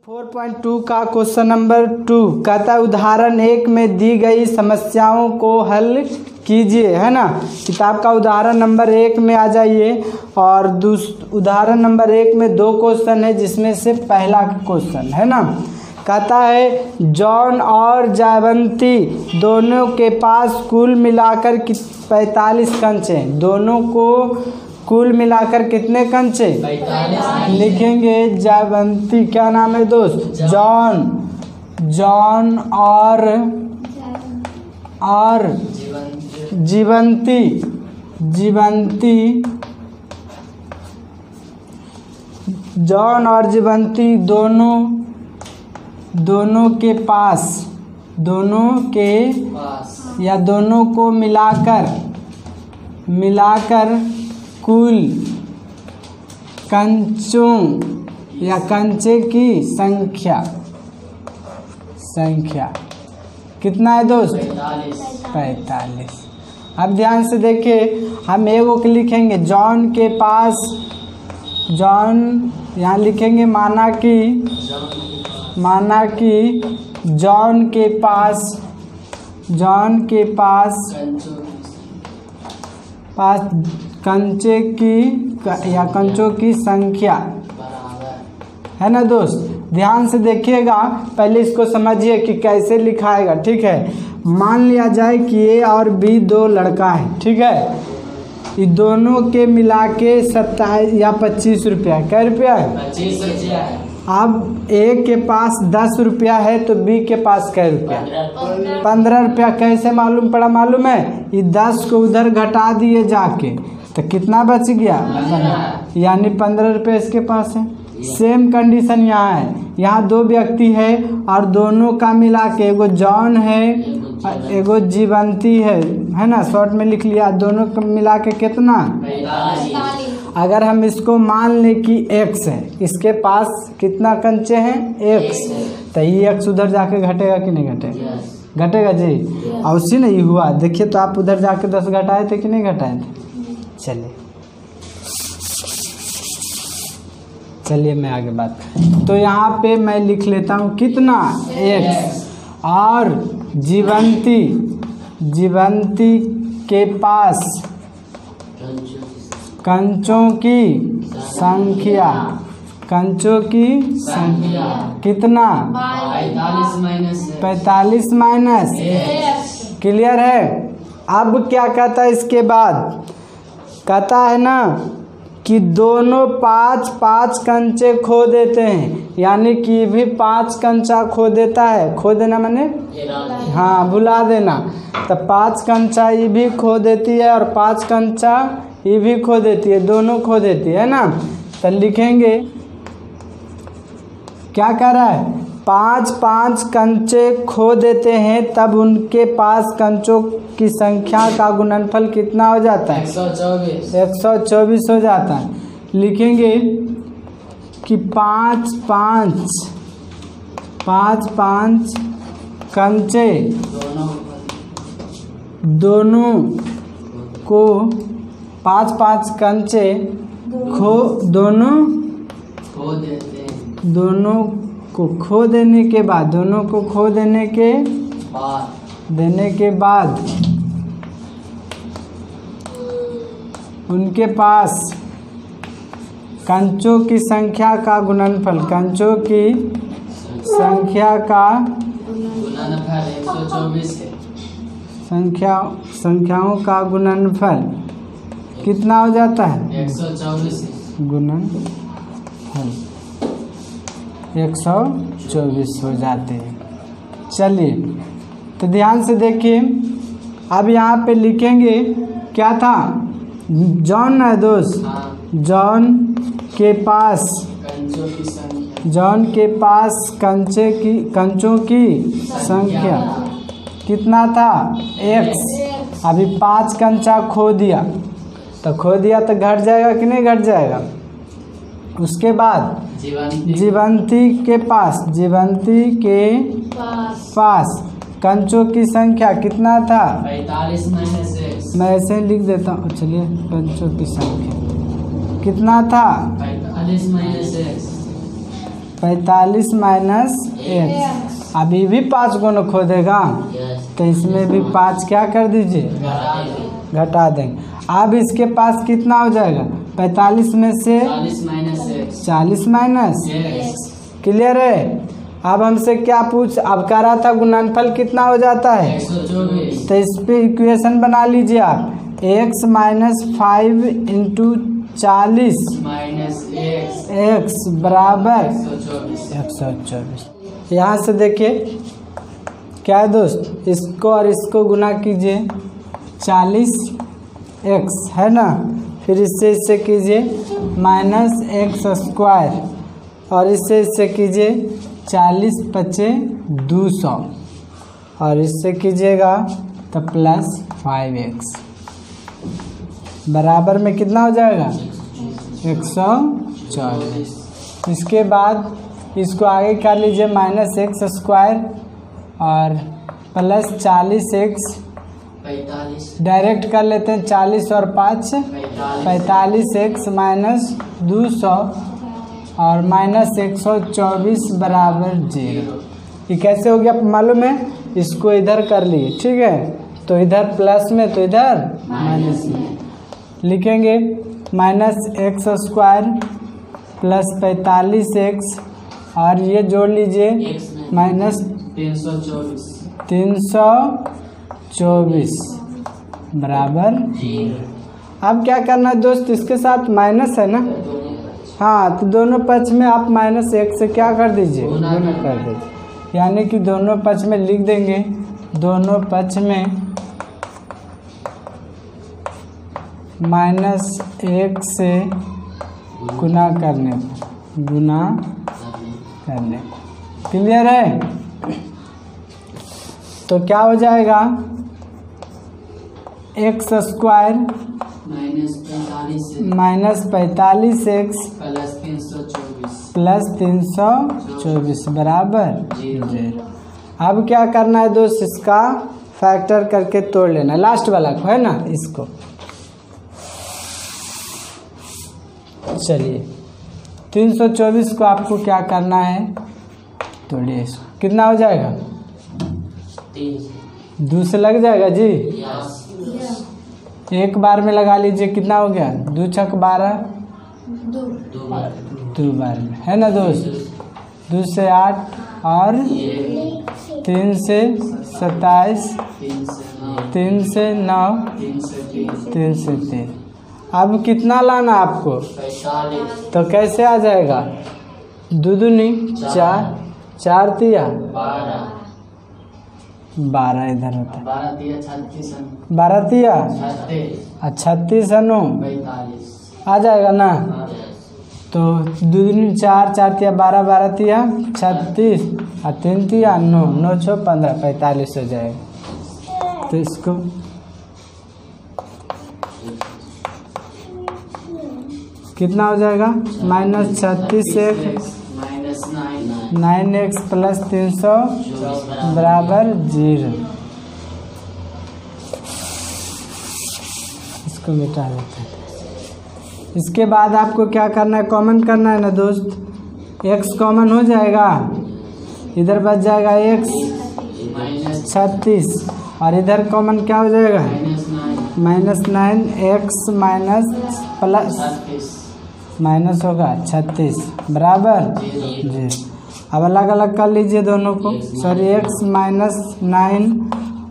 4.2 का question number 2 कहता है उदाहरण 1 में दी गई समस्याओं को हल कीजिए, है ना। किताब का उदाहरण नंबर 1 में आ जाइए और उदाहरण नंबर 1 में 2 क्वेश्चन है जिसमें से पहला क्वेश्चन है ना। कहता है जॉन और जयवंती दोनों के पास कुल मिलाकर 45 कंचे हैं। दोनों को कुल मिलाकर कितने कंचे? 45। लिखेंगे जयवंती, क्या नाम है दोस्त? जॉन और जीवंती जॉन और जीवंती दोनों के पास या दोनों को मिलाकर कुल कंचों या कंचे की संख्या कितना है दोस्त? 45। अब ध्यान से देखिए, हम एगो के लिखेंगे जॉन के पास। जॉन यहाँ लिखेंगे माना कि जॉन के पास कंचे की या कंचों की संख्या है ना दोस्त। ध्यान से देखिएगा, पहले इसको समझिए कि कैसे लिखाएगा, ठीक है। मान लिया जाए कि ए और बी 2 लड़का है, ठीक है। ये दोनों के मिला के 27 या 25 रुपया, क्या रुपया है? 25 रुपया है। अब ए के पास 10 रुपया है तो बी के पास क्या रुपया? 15 रुपया। कैसे मालूम पड़ा? मालूम है, ये 10 को उधर घटा दिए जाके तो कितना बच गया? यानी 15 रुपये इसके पास है। सेम कंडीशन यहाँ है। यहाँ 2 व्यक्ति है और दोनों का मिला के एगो जॉन है एगो जीवंती है ना, शॉर्ट में लिख लिया। दोनों का मिला के कितना? 45। अगर हम इसको मान लें कि x है, इसके पास कितना कंचे हैं? x। तो ये x उधर जाके घटेगा कि नहीं घटेगा? घटेगा जी। और उसी नहीं हुआ, देखिए तो आप उधर जाके 10 घटाए थे कि नहीं घटाए थे? चलिए मैं आगे बात। तो यहाँ पे मैं लिख लेता हूँ कितना? x। और जीवंती के पास कंचों की संख्या कितना? 45 माइनस। क्लियर है? अब क्या कहता है इसके बाद? कहता है ना कि दोनों 5 कंचे खो देते हैं, यानी कि भी 5 कंचा खो देता है। खो देना मैंने हाँ भुला देना। तो 5 कंचा ये भी खो देती है और 5 कंचा ये भी खो देती है, दोनों खो देती है ना। तो लिखेंगे क्या कर रहा है? 5 कंचे खो देते हैं, तब उनके पास कंचों की संख्या का गुणनफल कितना हो जाता है? 124 हो जाता है। लिखेंगे कि 5 कंचे दोनों को 5 कंचे दोनों को खो देने के बाद उनके पास कंचों की संख्या का गुणनफल संख्याओं का गुणनफल कितना हो जाता है? 124 गुणनफल 124 हो जाते हैं। चलिए तो ध्यान से देखिए, अब यहाँ पे लिखेंगे क्या था? जॉन है दोस्त। जॉन के पास कंचों की संख्या कितना था? x। अभी 5 कंचा खो दिया तो घट जाएगा कि नहीं घट जाएगा? उसके बाद जीवंती के पास कंचों की संख्या कितना था? 45 माइनस x। मैं ऐसे ही लिख देता हूँ। चलिए कंचों की संख्या कितना था? 45 माइनस x। 45 minus x. अभी भी 5 गुना खो देगा तो इसमें भी 5 क्या कर दीजिए, घटा देंगे। अब इसके पास कितना हो जाएगा, 45 में से 40 माइनस क्लियर है। अब हमसे क्या पूछ, अब कह रहा था गुणनफल कितना हो जाता है, तो इस पे इक्वेशन बना लीजिए आप, x minus 5 into 40 minus x बराबर 124। यहाँ से देखिए क्या है दोस्त, इसको और इसको गुना कीजिए 40x है ना, फिर इससे कीजिए माइनस एक्स स्क्वायर और इससे कीजिए 40 पचे 200 और इससे कीजिएगा तो प्लस 5x बराबर में कितना हो जाएगा 124। इसके बाद इसको आगे कर लीजिए माइनस एक्स स्क्वायर और प्लस 40x, डायरेक्ट कर लेते हैं 40 और 5 45x माइनस 200 और माइनस 124 बराबर 0। ये कैसे हो गया मालूम है, इसको इधर कर लिए ठीक है, तो इधर प्लस में तो इधर माइनस में लिखेंगे, minus x square plus 45x और ये जोड़ लीजिए माइनस 324 बराबर। अब क्या करना है दोस्त, इसके साथ माइनस है ना, हाँ तो दोनों पक्ष में आप माइनस 1 से क्या कर दीजिए, गुना कर दीजिए, यानी कि दोनों पक्ष में लिख देंगे, दोनों पक्ष में माइनस 1 से गुना करने क्लियर है। तो क्या हो जाएगा, x square minus 45x plus 324 बराबर 0। अब क्या करना है दोस्त, इसका फैक्टर करके तोड़ लेना, लास्ट वाला को है ना, इसको चलिए 324 को आपको क्या करना है, तोड़िए इसको, कितना हो जाएगा 2 से लग जाएगा जी, एक बार में लगा लीजिए, कितना हो गया 2 छक 12, 2 बार में है ना दोस्त, 2 से 8 और 3 से 27, 3 से 9, 3 से 3। अब कितना लाना आपको, तो कैसे आ जाएगा, 2 दूनी 4, 4 तिया 12 इधर होता है, 12 तिया 36 आ जाएगा ना, तो 2 दूनी 4, 4 तिया 12, 12 तिया 36 और 3 तिया 9, 9 6 15, 45 हो जाएगा। तो इसको कितना हो जाएगा, माइनस 36x 9x प्लस 300 बराबर 0। इसको मिटा देते हैं। इसके बाद आपको क्या करना है, कॉमन करना है ना दोस्त, x कॉमन हो जाएगा, इधर बच जाएगा x 36 और इधर कॉमन क्या हो जाएगा minus 9x minus plus minus होगा 36 बराबर 0। अब अलग अलग कर लीजिए दोनों को, सॉरी x माइनस 9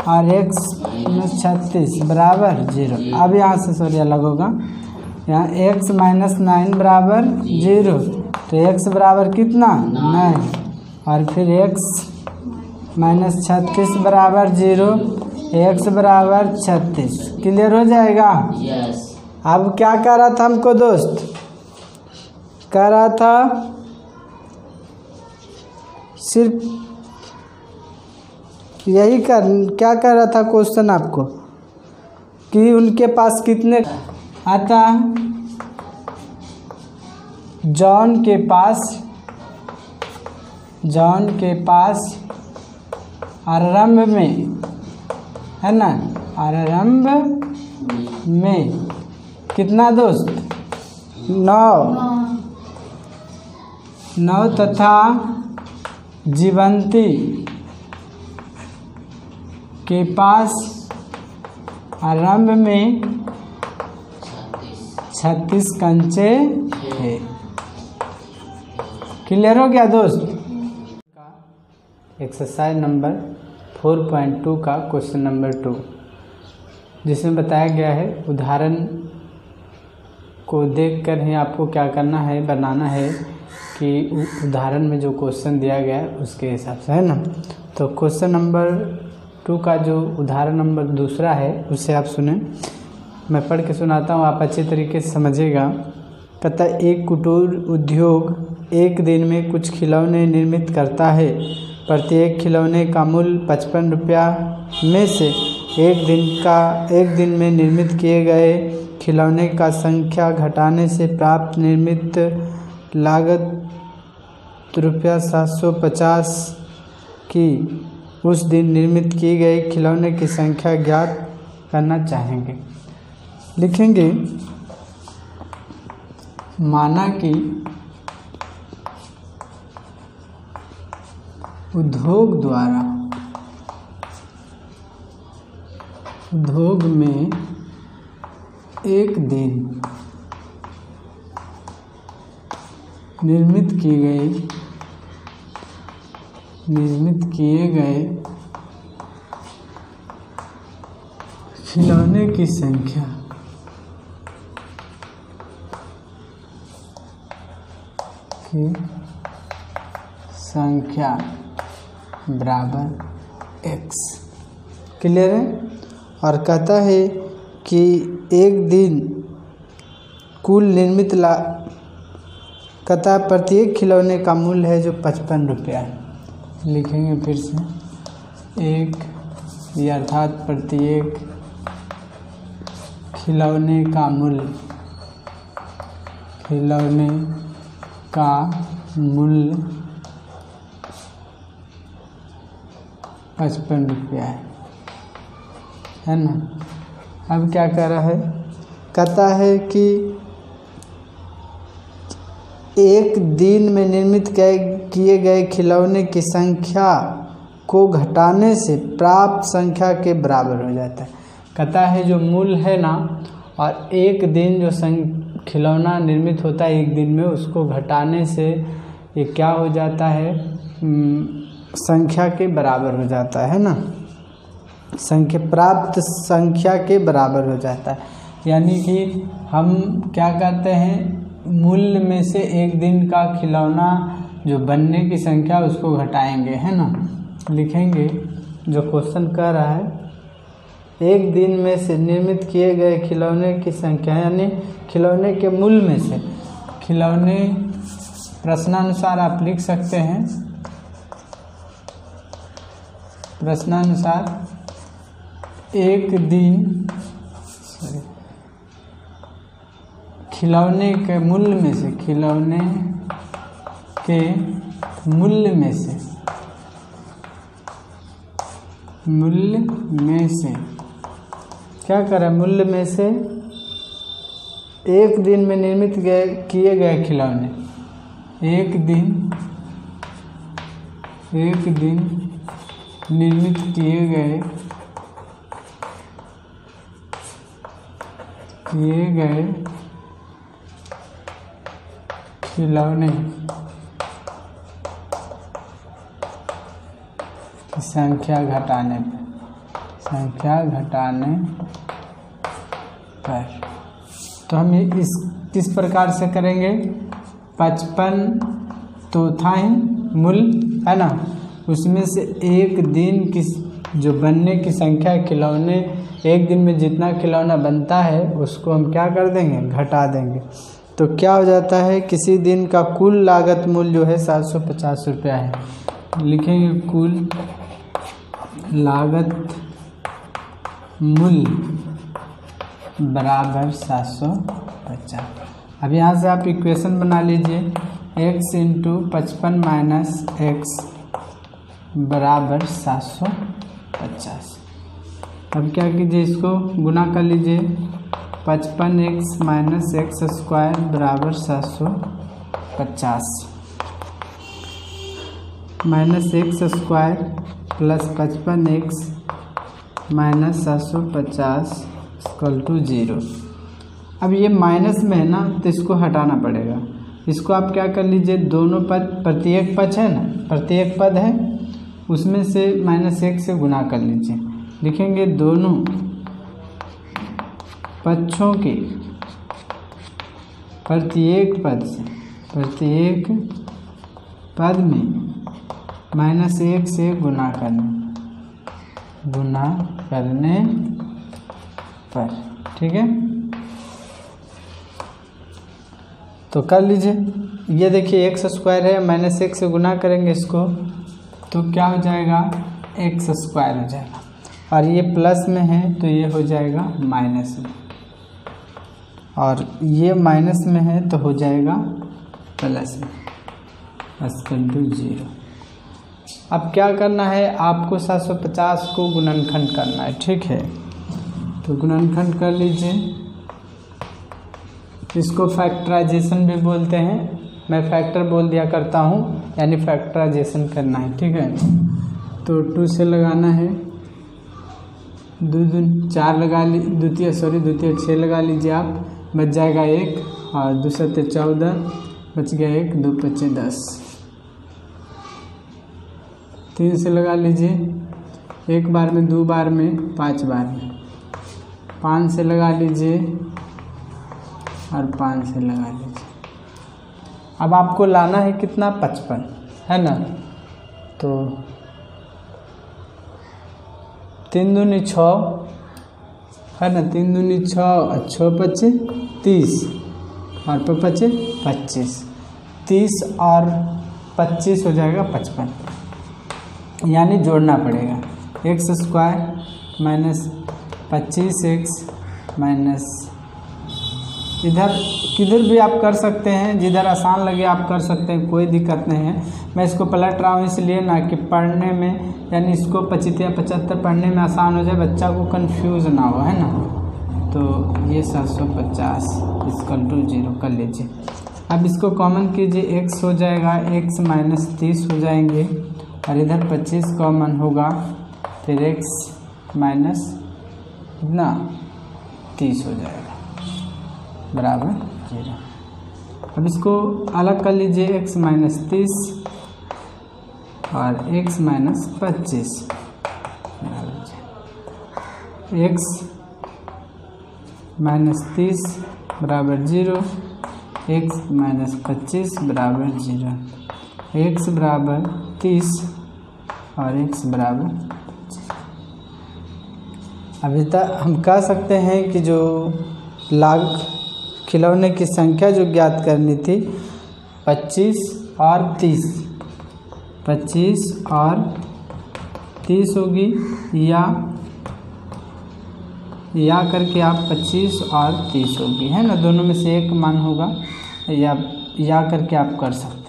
और x माइनस 36 बराबर 0। अब यहाँ से सॉरी अलग होगा, यहाँ x माइनस 9 बराबर 0, तो x बराबर कितना 9 और फिर x माइनस 36 बराबर 0, x बराबर 36। क्लियर हो जाएगा। अब क्या कह रहा था हमको दोस्त, कह रहा था सिर्फ यही क्या कह रहा था क्वेश्चन आपको, कि उनके पास कितने आता, जॉन के पास आरंभ में है ना, आरंभ में कितना दोस्त 9 9 तथा जीवंती के पास आरंभ में 36 कंचे थे। क्लियर हो गया दोस्त? एक्सरसाइज नंबर 4.2 का क्वेश्चन नंबर 2, जिसमें बताया गया है उदाहरण को देखकर ही आपको क्या करना है, बनाना है कि उदाहरण में जो क्वेश्चन दिया गया है उसके हिसाब से, है ना। तो क्वेश्चन नंबर 2 का जो उदाहरण नंबर दूसरा है उसे आप सुने, मैं पढ़ के सुनाता हूँ, आप अच्छे तरीके से समझिएगा। कहता एक कुटीर उद्योग एक दिन में कुछ खिलौने निर्मित करता है। प्रत्येक खिलौने का मूल्य 55 रुपया में से एक दिन में निर्मित किए गए खिलौने का संख्या घटाने से प्राप्त निर्मित लागत रुपया 750 की उस दिन निर्मित की गई खिलौने की संख्या ज्ञात करना चाहेंगे। लिखेंगे माना कि उद्योग में एक दिन निर्मित किए गए खिलौने की संख्या बराबर x। क्लियर है? और कहता है कि एक दिन कुल निर्मित कहता है प्रत्येक खिलौने का मूल्य है जो 55 रुपया है। लिखेंगे फिर से एक, ये अर्थात प्रत्येक खिलौने का मूल्य 55 रुपया है ना। अब क्या कर रहा है? कहता है कि एक दिन में निर्मित किए गए खिलौने की संख्या को घटाने से प्राप्त संख्या के बराबर हो जाता है। कहता है जो मूल्य है ना, और एक दिन जो खिलौना निर्मित होता है एक दिन में, उसको घटाने से ये क्या हो जाता है, संख्या के बराबर हो जाता है ना, प्राप्त संख्या के बराबर हो जाता है। यानी कि हम क्या कहते हैं, मूल्य में से एक दिन का खिलौना जो बनने की संख्या उसको घटाएंगे, है ना। लिखेंगे जो क्वेश्चन कर रहा है, एक दिन में से निर्मित किए गए खिलौने की संख्या, यानी खिलौने के मूल्य में से, खिलौने प्रश्नानुसार आप लिख सकते हैं, प्रश्नानुसार एक दिन खिलौने के मूल्य में से, खिलौने के मूल्य में से क्या करें, मूल्य में से एक दिन में निर्मित किए गए खिलौने, एक दिन निर्मित किए गए खिलौने की संख्या घटाने पर, तो हम किस प्रकार से करेंगे, 55 तो था ही मूल्य, है ना, उसमें से एक दिन की जो बनने की संख्या खिलौने, एक दिन में जितना खिलौना बनता है उसको हम क्या कर देंगे, घटा देंगे। तो क्या हो जाता है, किसी दिन का कुल लागत मूल्य जो है 750 रुपया है। लिखेंगे कुल लागत मूल्य बराबर 750। अब यहाँ से आप इक्वेशन बना लीजिए, x × 55 - x बराबर 750। अब क्या कीजिए, इसको गुना कर लीजिए, 55x - x² बराबर 750। -x² plus 55x minus 750 = 0। अब ये माइनस में है ना, तो इसको हटाना पड़ेगा। इसको आप क्या कर लीजिए, दोनों पद प्रत्येक पद है ना, प्रत्येक पद है उसमें से -1 से गुना कर लीजिए। लिखेंगे दोनों पक्षों के प्रत्येक पद से, प्रत्येक पद में -1 से गुना करने पर, ठीक है। तो कर लीजिए। ये देखिए x² है, -1 से गुना करेंगे इसको तो क्या हो जाएगा, x² हो जाएगा। और ये प्लस में है तो ये हो जाएगा माइनस में, और ये माइनस में है तो हो जाएगा प्लस में, = 0। अब क्या करना है, आपको 750 को गुणनखंड करना है, ठीक है। तो गुणनखंड कर लीजिए। इसको फैक्टराइजेशन भी बोलते हैं, मैं फैक्टर बोल दिया करता हूँ, यानी फैक्टराइजेशन करना है, ठीक है। तो 2 से लगाना है, 2 दूनी 4 लगा ली, द्वितीय 6 लगा लीजिए आप, बच जाएगा 1, और 2 7 14, बच गया 1, 2 5 10। 3 से लगा लीजिए, 1 बार में, 2 बार में, 5 बार में। 5 से लगा लीजिए और 5 से लगा लीजिए। अब आपको लाना है कितना, 55, है ना। तो 3 दूनी 6 है ना, 3 दूनी 6 और 6 5 30 और 5 5 25, 30 और 25 हो जाएगा 55, यानी जोड़ना पड़ेगा। x² माइनस 25x माइनस, इधर किधर भी आप कर सकते हैं, जिधर आसान लगे आप कर सकते हैं, कोई दिक्कत नहीं है। मैं इसको पलट रहा हूँ इसलिए ना कि पढ़ने में, यानी इसको 25 या 75 पढ़ने में आसान हो जाए, बच्चा को कंफ्यूज ना हो, है ना। तो ये 750 = 0 कर लीजिए। अब इसको कॉमन कीजिए, x हो जाएगा, x माइनस 30 हो जाएंगे, और इधर 25 कॉमन होगा, फिर x माइनस कितना 30 हो जाएगा बराबर 0। अब इसको अलग कर लीजिए, x माइनस 30 और x माइनस 25 बराबर, x माइनस 30 बराबर 0, x माइनस 25 बराबर 0, x बराबर 30 और x बराबर। अभी तक हम कह सकते हैं कि जो लाख खिलौने की संख्या जो ज्ञात करनी थी 25 और 30, 25 और 30 होगी, या करके आप 25 और 30 होगी, है ना। दोनों में से एक मान होगा, या करके आप कर सकते हैं।